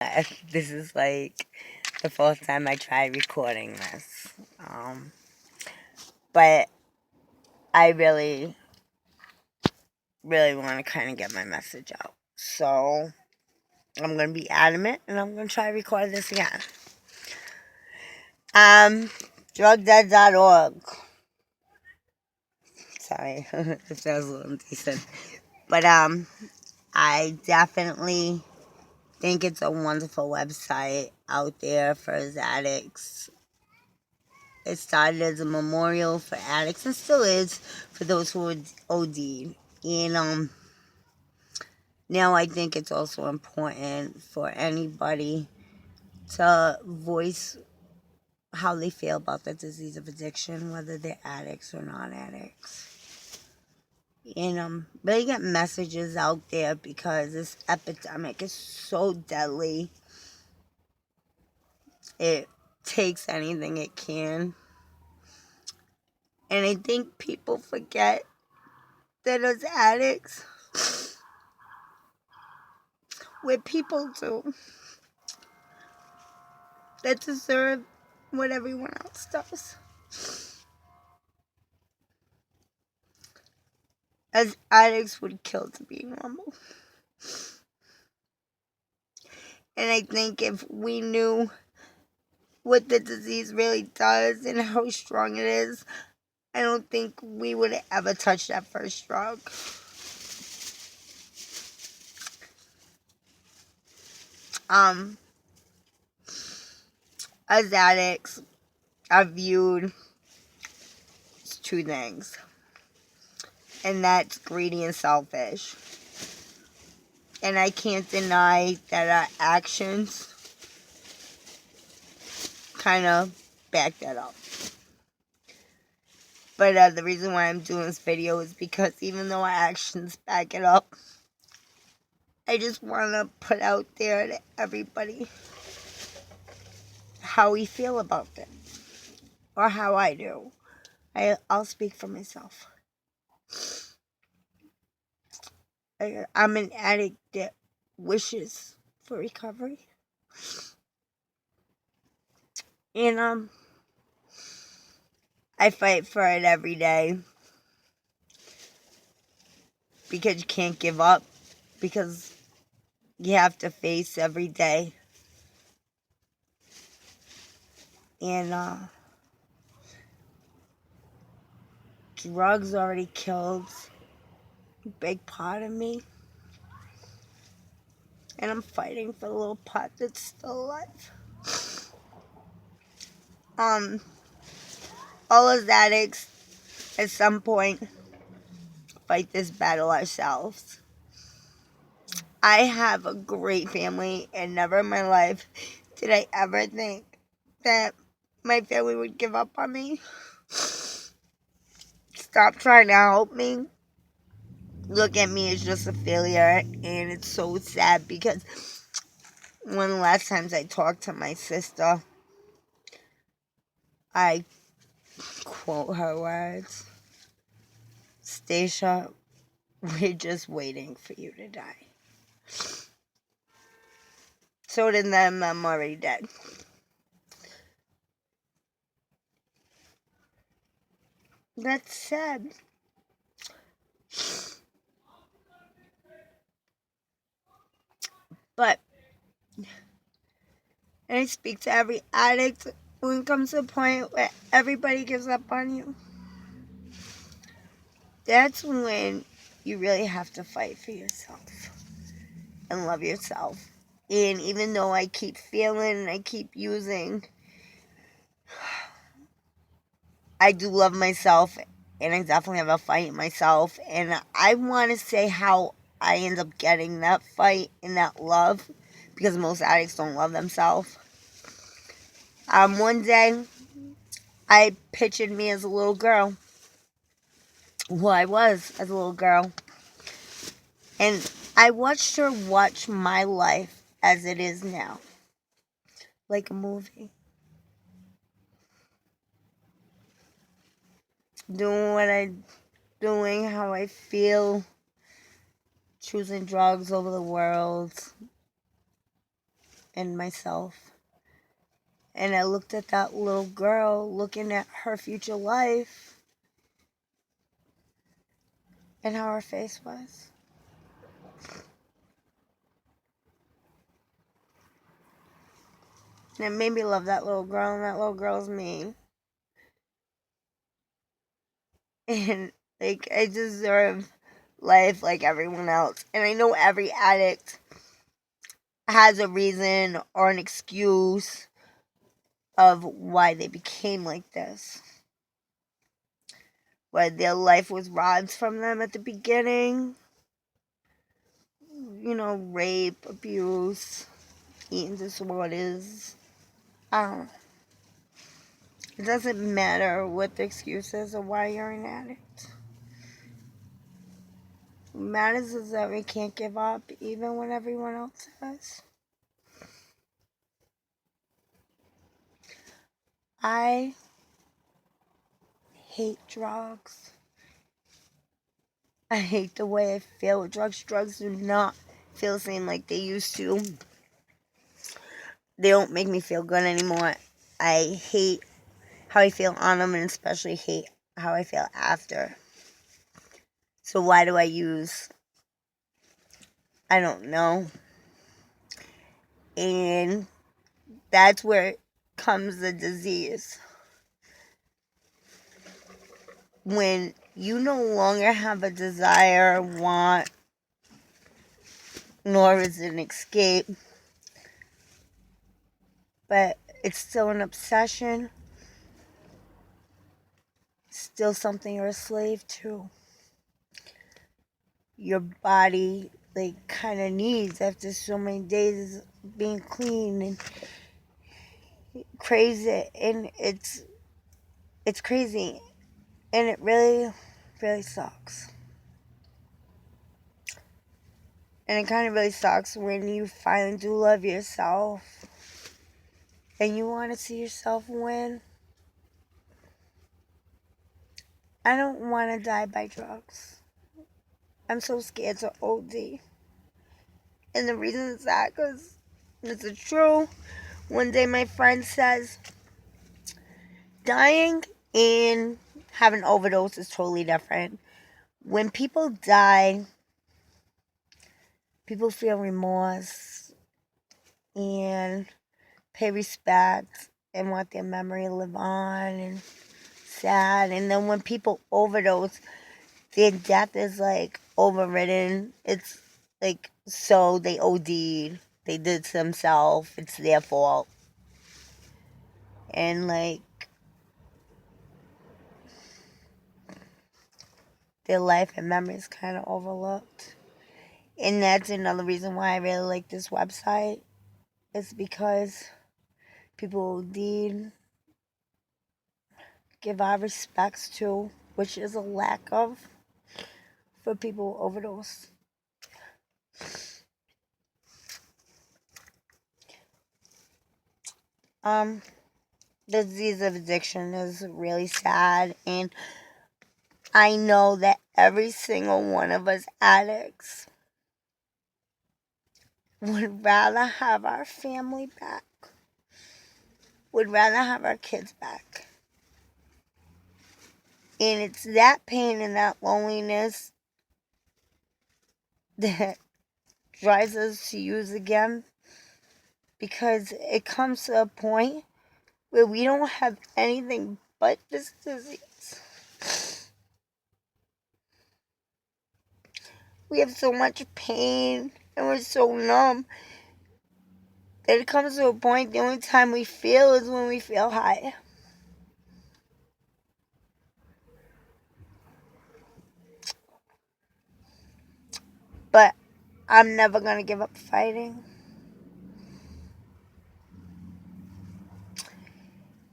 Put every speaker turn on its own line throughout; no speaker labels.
This is like the first time I tried recording this. But I really want to kind of get my message out. So I'm going to be adamant and I'm going to try to record this again. Um, drugdead.org. Sorry, if that was a little indecent. But I definitely think it's a wonderful website out there for addicts. It started as a memorial for addicts and still is for those who would OD. And now I think it's also important for anybody to voice how they feel about the disease of addiction, whether they're addicts or non-addicts. And really get messages out there because this epidemic is so deadly. It takes anything it can. And I think people forget that as addicts, we're people too that deserve what everyone else does. As addicts would kill to be normal. And I think if we knew what the disease really does and how strong it is, I don't think we would ever touch that first drug. As addicts, are viewed as two things, and that's greedy and selfish. And I can't deny that our actions kind of back that up. But the reason why I'm doing this video is because even though our actions back it up, I just want to put out there to everybody how we feel about it. Or how I do. I'll speak for myself. I'm an addict that wishes for recovery. And I fight for it every day. Because you can't give up. Because you have to face every day. And drugs already killed a big part of me. And I'm fighting for the little part that's still alive. All as addicts, at some point, fight this battle ourselves. I have a great family, and never in my life did I ever think that my family would give up on me. Stop trying to help me. Look at me as just a failure, and it's so sad because one of the last times I talked to my sister, I quote her words, "Stacia, we're just waiting for you to die." So to them, I'm already dead. That's sad. But and I speak to every addict when it comes to a point where everybody gives up on you. That's when you really have to fight for yourself and love yourself. And even though I keep feeling and I keep using, I do love myself, and I definitely have a fight myself. And I want to say how I end up getting that fight and that love, because most addicts don't love themselves. One day, I pictured me as a little girl. Who I was as a little girl. And I watched her watch my life as it is now. Like a movie. Doing what I'm doing, how I feel. Choosing drugs over the world. and myself. And I looked at that little girl looking at her future life and how her face was. And it made me love that little girl, and that little girl's me. And like, I deserve life like everyone else. And I know every addict has a reason or an excuse of why they became like this. Why their life was robbed from them at the beginning. You know, rape, abuse, eating disorders. I don't know. It doesn't matter what the excuse is or why you're an addict. What matters is that we can't give up even when everyone else does. I hate drugs. I hate the way I feel with drugs. Drugs do not feel the same like they used to. They don't make me feel good anymore. I hate how I feel on them, and especially hate how I feel after. So why do I use? I don't know. And that's where comes the disease. When you no longer have a desire, want, nor is it an escape, but it's still an obsession, still something you're a slave to. Your body like kind of needs after so many days being clean and crazy, and it's crazy, and it really sucks. And it kind of really sucks when you finally do love yourself and you want to see yourself win. I don't want to die by drugs. I'm so scared to OD. And the reason is that because it's true. One day my friend says, dying and having an overdose is totally different. When people die, people feel remorse and pay respect and want their memory to live on, and sad. And then when people overdose, their death is like overridden. It's like, so they OD'd, they did to themselves, it's their fault. And like, their life and memories kind of overlooked. And that's another reason why I really like this website. It's because people did give our respects to, which is a lack of for people who overdose. The disease of addiction is really sad, and I know that every single one of us addicts would rather have our family back, would rather have our kids back. And it's that pain and that loneliness that drives us to use again, because it comes to a point where we don't have anything but this disease. We have so much pain and we're so numb that it comes to a point the only time we feel is when we feel high. But I'm never going to give up fighting.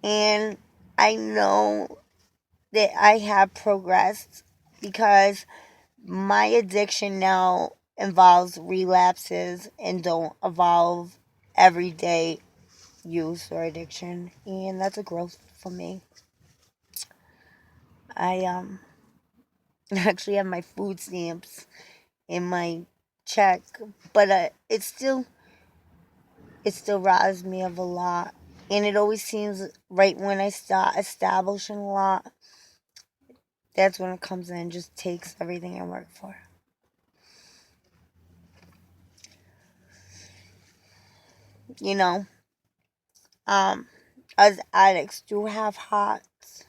And I know that I have progressed because my addiction now involves relapses and don't involve everyday use or addiction. And that's a growth for me. I actually have my food stamps in my check, but it's still it still robs me of a lot. And it always seems right when I start establishing a lot, that's when it comes in and just takes everything I work for. You know, us addicts do have hearts,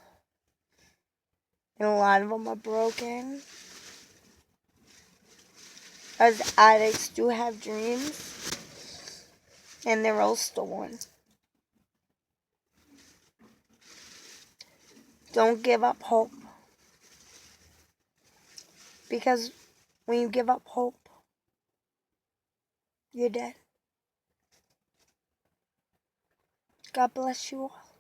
and a lot of them are broken. Us addicts do have dreams, and they're all stolen. Don't give up hope, because when you give up hope, you're dead. God bless you all.